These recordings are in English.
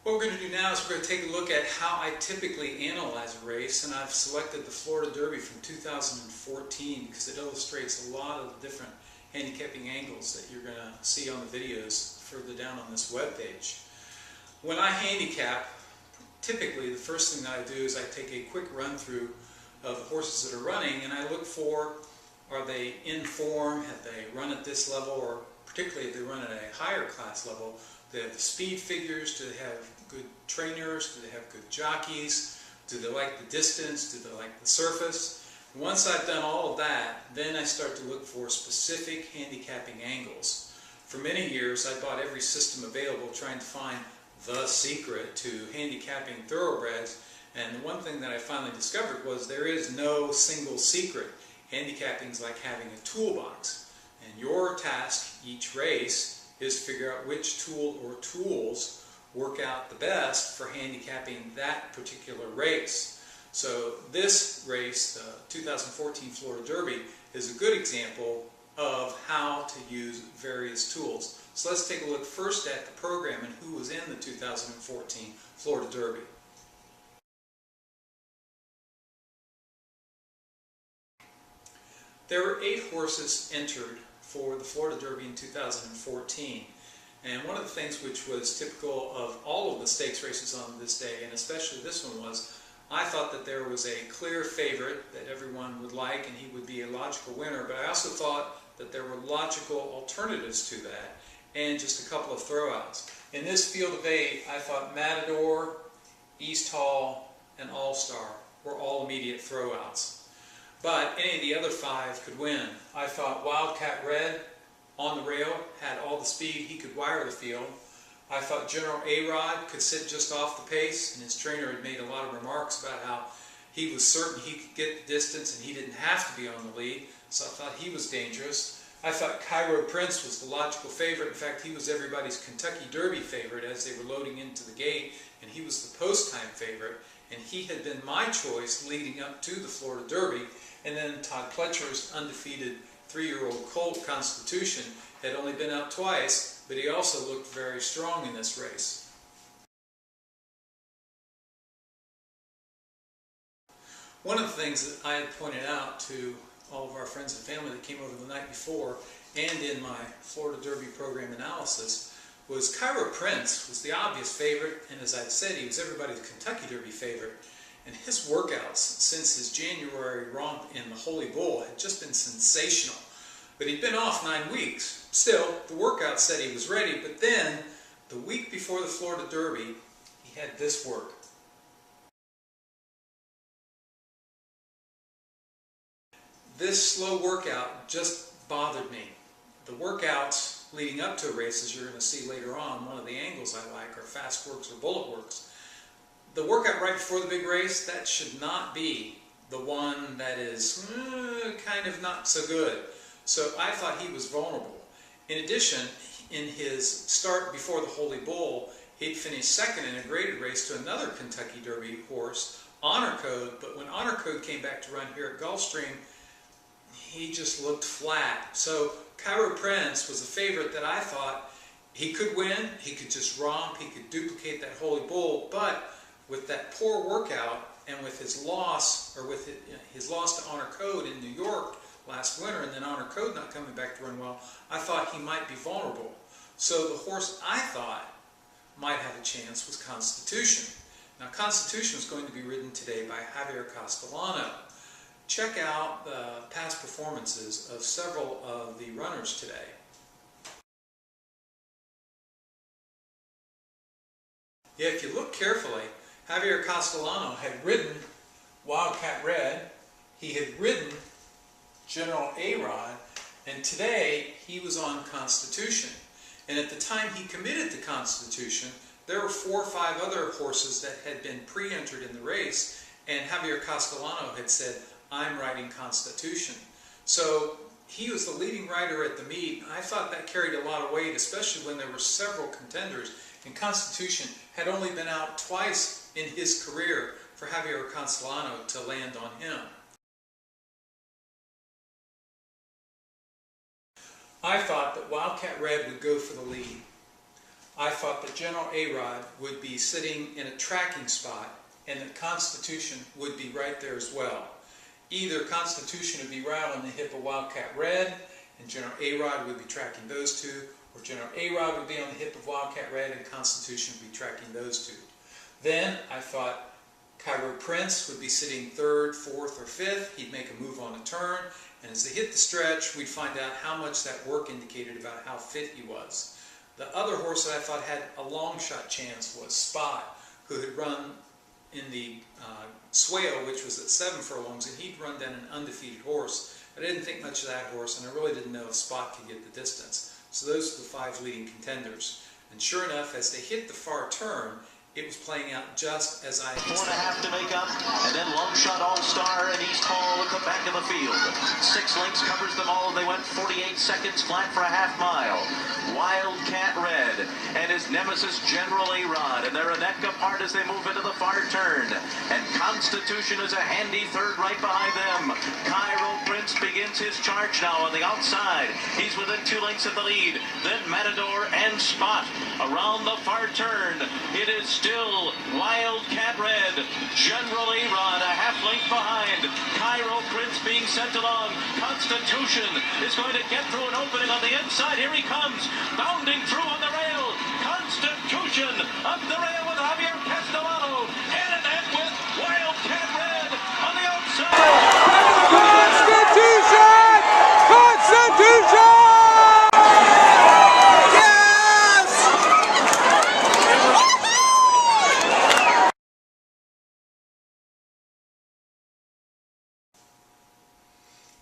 What we're going to do now is we're going to take a look at how I typically analyze a race, and I've selected the Florida Derby from 2014 because it illustrates a lot of the different handicapping angles that you're going to see on the videos further down on this web page. When I handicap, typically the first thing that I do is I take a quick run through of the horses that are running, and I look for, are they in form, have they run at this level, or particularly if they run at a higher class level, do they have the speed figures, do they have good trainers, do they have good jockeys, do they like the distance, do they like the surface. Once I've done all of that, then I start to look for specific handicapping angles. For many years I bought every system available trying to find the secret to handicapping thoroughbreds, and the one thing that I finally discovered was there is no single secret. Handicapping is like having a toolbox, and your task each race is to figure out which tool or tools work out the best for handicapping that particular race. So this race, the 2014 Florida Derby, is a good example of how to use various tools. So let's take a look first at the program and who was in the 2014 Florida Derby. There were 8 horses entered for the Florida Derby in 2014. And one of the things which was typical of all of the stakes races on this day, and especially this one, was I thought that there was a clear favorite that everyone would like and he would be a logical winner, but I also thought that there were logical alternatives to that and just a couple of throwouts. In this field of 8, I thought Matador, East Hall, and All-Star were all immediate throwouts. But any of the other 5 could win. I thought Wildcat Red on the rail had all the speed, he could wire the field. I thought General A-Rod could sit just off the pace, and his trainer had made a lot of remarks about how he was certain he could get the distance and he didn't have to be on the lead, so I thought he was dangerous. I thought Cairo Prince was the logical favorite. In fact, he was everybody's Kentucky Derby favorite as they were loading into the gate, and he was the post-time favorite, and he had been my choice leading up to the Florida Derby. And then Todd Pletcher's undefeated 3-year-old colt Constitution had only been out twice, but he also looked very strong in this race. One of the things that I had pointed out to all of our friends and family that came over the night before and in my Florida Derby program analysis was Cairo Prince was the obvious favorite, and as I said, he was everybody's Kentucky Derby favorite. And his workouts since his January romp in the Holy Bull had just been sensational. But he'd been off 9 weeks. Still, the workout said he was ready, but then, the week before the Florida Derby, he had this work. This slow workout just bothered me. The workouts leading up to a race, as you're going to see later on, one of the angles I like are fast works or bullet works. The workout right before the big race, that should not be the one that is kind of not so good. So I thought he was vulnerable. In addition, in his start before the Holy Bull, he'd finished second in a graded race to another Kentucky Derby horse, Honor Code, but when Honor Code came back to run here at Gulfstream, he just looked flat. So Cairo Prince was a favorite that I thought he could win, he could just romp, he could duplicate that Holy Bull, but with that poor workout and with his loss, or with his loss to Honor Code in New York last winter, and then Honor Code not coming back to run well, I thought he might be vulnerable. So the horse I thought might have a chance was Constitution. Now Constitution is going to be ridden today by Javier Castellano. Check out the past performances of several of the runners today. Yeah, if you look carefully, Javier Castellano had ridden Wildcat Red, he had ridden General A-Rod, and today he was on Constitution. And at the time he committed to Constitution, there were 4 or 5 other horses that had been pre-entered in the race, and Javier Castellano had said, I'm riding Constitution. So he was the leading rider at the meet. I thought that carried a lot of weight, especially when there were several contenders, and Constitution had only been out twice in his career for Javier Castellano to land on him. I thought that Wildcat Red would go for the lead. I thought that General A-Rod would be sitting in a tracking spot and that Constitution would be right there as well. Either Constitution would be right on the hip of Wildcat Red and General A-Rod would be tracking those two, or General A-Rod would be on the hip of Wildcat Red and Constitution would be tracking those two. Then I thought Cairo Prince would be sitting third, fourth, or fifth. He'd make a move on a turn, and as they hit the stretch, we'd find out how much that work indicated about how fit he was. The other horse that I thought had a long shot chance was Spot, who had run in the Swale, which was at 7 furlongs, and he'd run down an undefeated horse. But I didn't think much of that horse, and I really didn't know if Spot could get the distance. So those are the 5 leading contenders. And sure enough, as they hit the far turn, it was playing out just as I expected. 4.5 to make up, and then Long Shot All-Star and East Hall at the back of the field. 6 lengths covers them all. They went 48 seconds flat for a half mile. Wildcat Red and his nemesis General A-Rod, and they're a neck apart as they move into the far turn. And Constitution is a handy third right behind them. Cairo Prince begins his charge now on the outside. He's within 2 lengths of the lead. Then Matador and Spot around the far turn. It is still Wildcat Red, General A-Rod a half length behind, Cairo Prince being sent along. Constitution is going to get through an opening on the inside. Here he comes, bounding through on the rail. Constitution up the rail with Javier Castellano, head and head with Wildcat Red on the outside. Constitution! Constitution!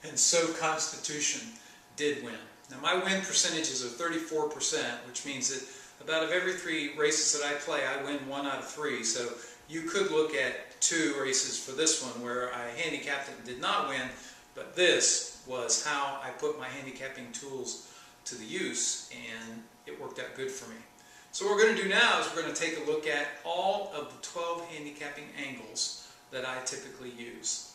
And so Constitution did win. Now my win percentages are 34%, which means that about of every 3 races that I play, I win 1 out of 3. So you could look at 2 races for this one where I handicapped it and did not win, but this was how I put my handicapping tools to the use, and it worked out good for me. So what we're going to do now is we're going to take a look at all of the 12 handicapping angles that I typically use.